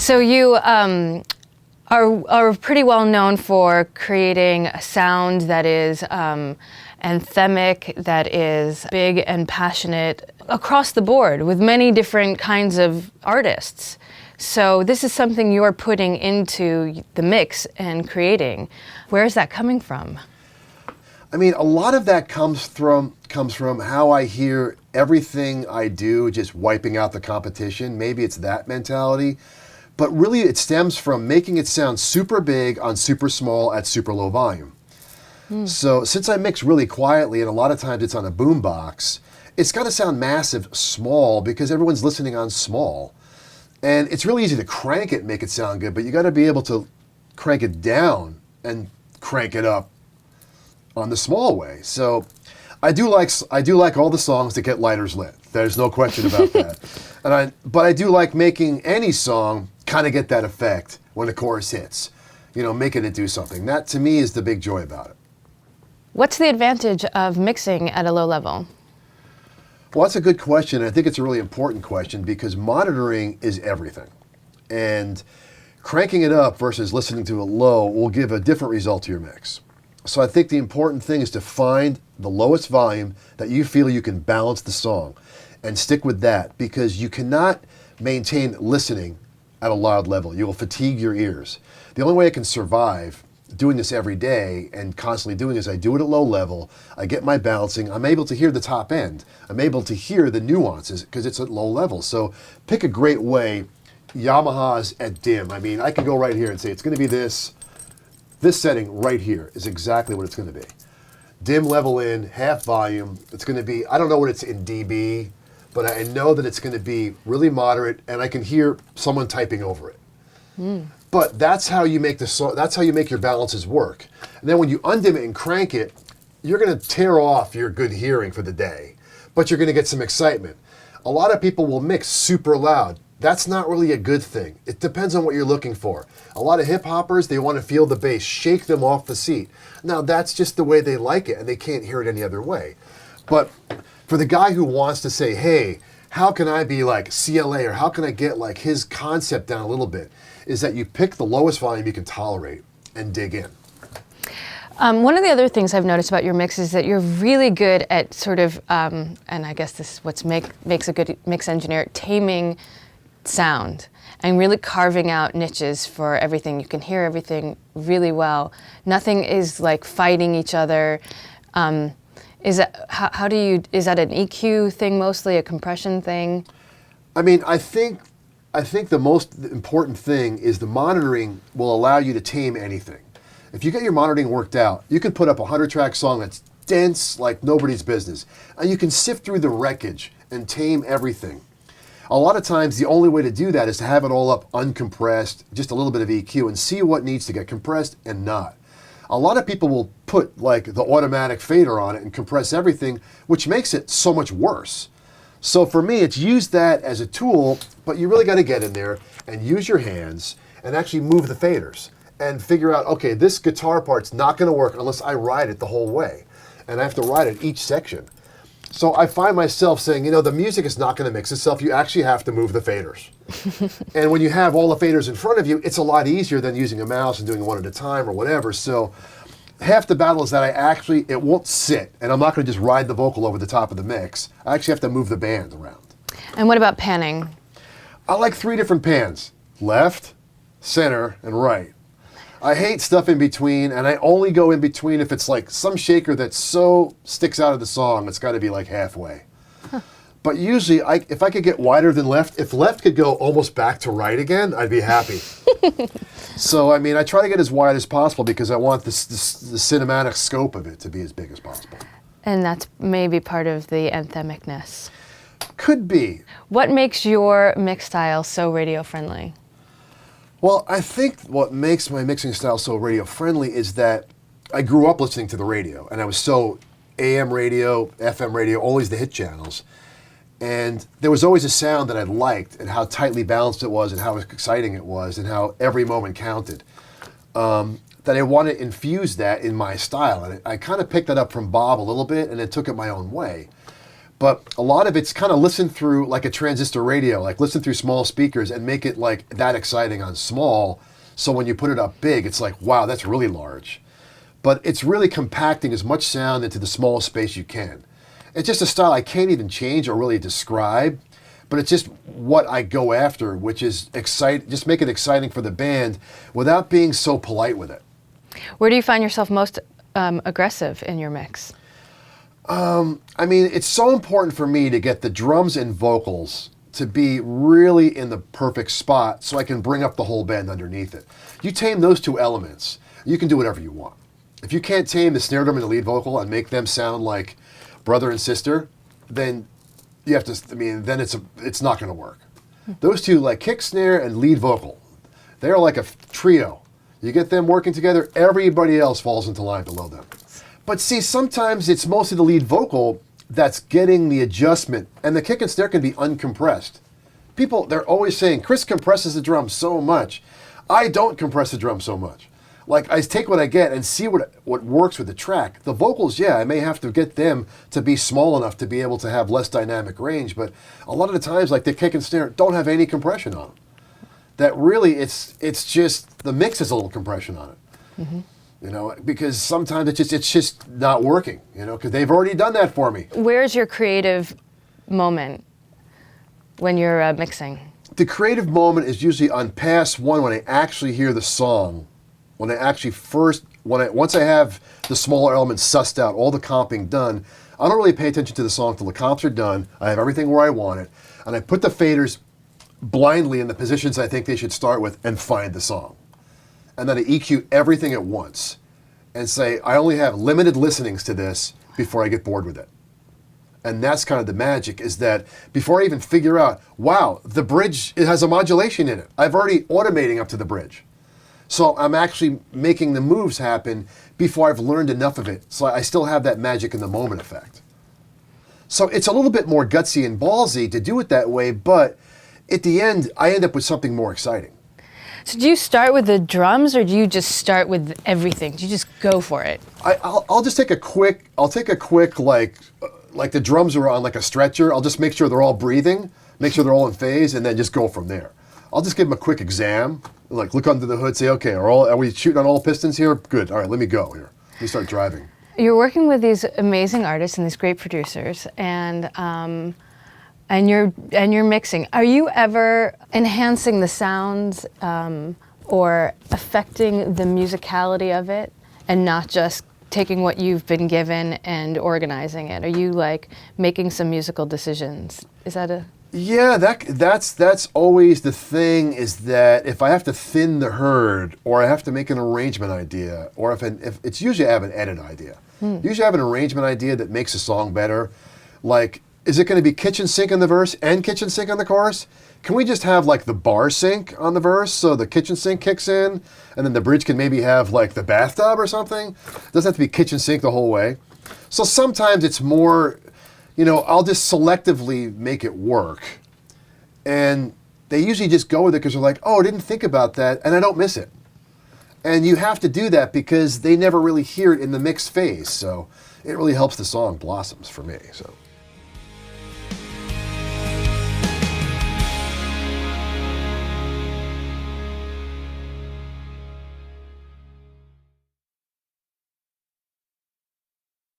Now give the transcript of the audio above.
So you are pretty well known for creating a sound that is anthemic, that is big and passionate across the board with many different kinds of artists. So this is something you're putting into the mix and creating. Where is that coming from? I mean, a lot of that comes from how I hear everything I do just wiping out the competition. Maybe it's that mentality. But really it stems from making it sound super big on super small at super low volume. So since I mix really quietly, and a lot of times it's on a boom box, it's got to sound massive small because everyone's listening on small. And it's really easy to crank it and make it sound good, but you got to be able to crank it down and crank it up on the small way. So I do like all the songs that get lighters lit. There's no question about that. But I do like making any song kind of get that effect when the chorus hits. You know, making it do something. That to me is the big joy about it. What's the advantage of mixing at a low level? Well, that's a good question. I think it's a really important question because monitoring is everything. And cranking it up versus listening to it low will give a different result to your mix. So I think the important thing is to find the lowest volume that you feel you can balance the song and stick with that because you cannot maintain listening at a loud level. You will fatigue your ears. The only way I can survive doing this every day and constantly doing this, I do it at low level, I get my balancing, I'm able to hear the top end, I'm able to hear the nuances because it's at low level. So pick a great way. Yamaha's at dim. I mean, I can go right here and say it's going to be this setting right here is exactly what it's going to be. Dim level in, half volume. It's going to be, I don't know what it's in dB, but I know that it's going to be really moderate and I can hear someone typing over it. But that's how you make the song, that's how you make your balances work. And then when you undim it and crank it, you're going to tear off your good hearing for the day, but you're going to get some excitement. A lot of people will mix super loud. That's not really a good thing. It depends on what you're looking for. A lot of hip hoppers, they want to feel the bass, shake them off the seat. Now that's just the way they like it and they can't hear it any other way. But for the guy who wants to say, hey, how can I be like CLA or how can I get like his concept down a little bit, is that you pick the lowest volume you can tolerate and dig in. One of the other things I've noticed about your mix is that you're really good at sort of, and I guess this is what makes a good mix engineer, taming sound and really carving out niches for everything. You can hear everything really well. Nothing is like fighting each other. Is that is that an EQ thing mostly, a compression thing? I mean, I think the most important thing is the monitoring will allow you to tame anything. If you get your monitoring worked out, you can put up a 100-track song that's dense like nobody's business. And you can sift through the wreckage and tame everything. A lot of times the only way to do that is to have it all up uncompressed, just a little bit of EQ, and see what needs to get compressed and not. A lot of people will put like the automatic fader on it and compress everything, which makes it so much worse. So for me, it's use that as a tool, but you really got to get in there and use your hands and actually move the faders and figure out, okay, this guitar part's not going to work unless I ride it the whole way. And I have to ride it each section. So I find myself saying, you know, the music is not going to mix itself. You actually have to move the faders. And when you have all the faders in front of you, it's a lot easier than using a mouse and doing one at a time or whatever. So half the battle is that it won't sit, and I'm not going to just ride the vocal over the top of the mix. I actually have to move the band around. And what about panning? I like 3 different pans: left, center, and right. I hate stuff in between, and I only go in between if it's like some shaker that so sticks out of the song, it's got to be like halfway. But usually, if I could get wider than left, if left could go almost back to right again, I'd be happy. So, I mean, I try to get as wide as possible because I want the cinematic scope of it to be as big as possible. And that's maybe part of the anthemicness. Could be. What makes your mix style so radio-friendly? Well, I think what makes my mixing style so radio-friendly is that I grew up listening to the radio, and I was so AM radio, FM radio, always the hit channels. And there was always a sound that I liked and how tightly balanced it was and how exciting it was and how every moment counted. That I want to infuse that in my style. And I kind of picked that up from Bob a little bit and then took it my own way. But a lot of it's kind of listen through like a transistor radio, like listen through small speakers and make it like that exciting on small. So when you put it up big, it's like, wow, that's really large. But it's really compacting as much sound into the smallest space you can. It's just a style I can't even change or really describe, but it's just what I go after, which is just make it exciting for the band without being so polite with it. Where do you find yourself most aggressive in your mix? I mean, it's so important for me to get the drums and vocals to be really in the perfect spot so I can bring up the whole band underneath it. You tame those two elements, you can do whatever you want. If you can't tame the snare drum and the lead vocal and make them sound like brother and sister, then you have to, I mean, then it's not going to work. Those two, like kick, snare, and lead vocal, they're like a trio. You get them working together, everybody else falls into line below them. But see, sometimes it's mostly the lead vocal that's getting the adjustment, and the kick and snare can be uncompressed. People, they're always saying, Chris compresses the drum so much. I don't compress the drum so much. Like, I take what I get and see what works with the track. The vocals, yeah, I may have to get them to be small enough to be able to have less dynamic range, but a lot of the times, like the kick and snare, don't have any compression on them. That really, it's just, the mix is a little compression on it. Mm-hmm. You know, because sometimes it's just not working, you know, because they've already done that for me. Where's your creative moment when you're mixing? The creative moment is usually on pass one when I actually hear the song. When I actually once I have the smaller elements sussed out, all the comping done, I don't really pay attention to the song till the comps are done. I have everything where I want it, and I put the faders blindly in the positions I think they should start with and find the song. And then I EQ everything at once and say, I only have limited listenings to this before I get bored with it. And that's kind of the magic, is that before I even figure out, wow, the bridge, it has a modulation in it. I've already automating up to the bridge. So I'm actually making the moves happen before I've learned enough of it. So I still have that magic in the moment effect. So it's a little bit more gutsy and ballsy to do it that way, but at the end, I end up with something more exciting. So do you start with the drums, or do you just start with everything? Do you just go for it? I'll just take a quick, like the drums are on like a stretcher. I'll just make sure they're all breathing, make sure they're all in phase, and then just go from there. I'll just give them a quick exam, like look under the hood, say, okay, are we shooting on all pistons here? Good, all right, let me go here. Let me start driving. You're working with these amazing artists and these great producers, and you're mixing. Are you ever enhancing the sounds or affecting the musicality of it, and not just taking what you've been given and organizing it? Are you like making some musical decisions? Is that a... Yeah, that's always the thing, is that if I have to thin the herd, or I have to make an arrangement idea, or if it's usually I have an edit idea. Usually I have an arrangement idea that makes a song better. Like, is it going to be kitchen sink in the verse and kitchen sink on the chorus? Can we just have like the bar sink on the verse so the kitchen sink kicks in, and then the bridge can maybe have like the bathtub or something? It doesn't have to be kitchen sink the whole way. So sometimes it's more, you know, I'll just selectively make it work. And they usually just go with it because they're like, oh, I didn't think about that, and I don't miss it. And you have to do that because they never really hear it in the mixed phase. So it really helps the song blossoms for me. So.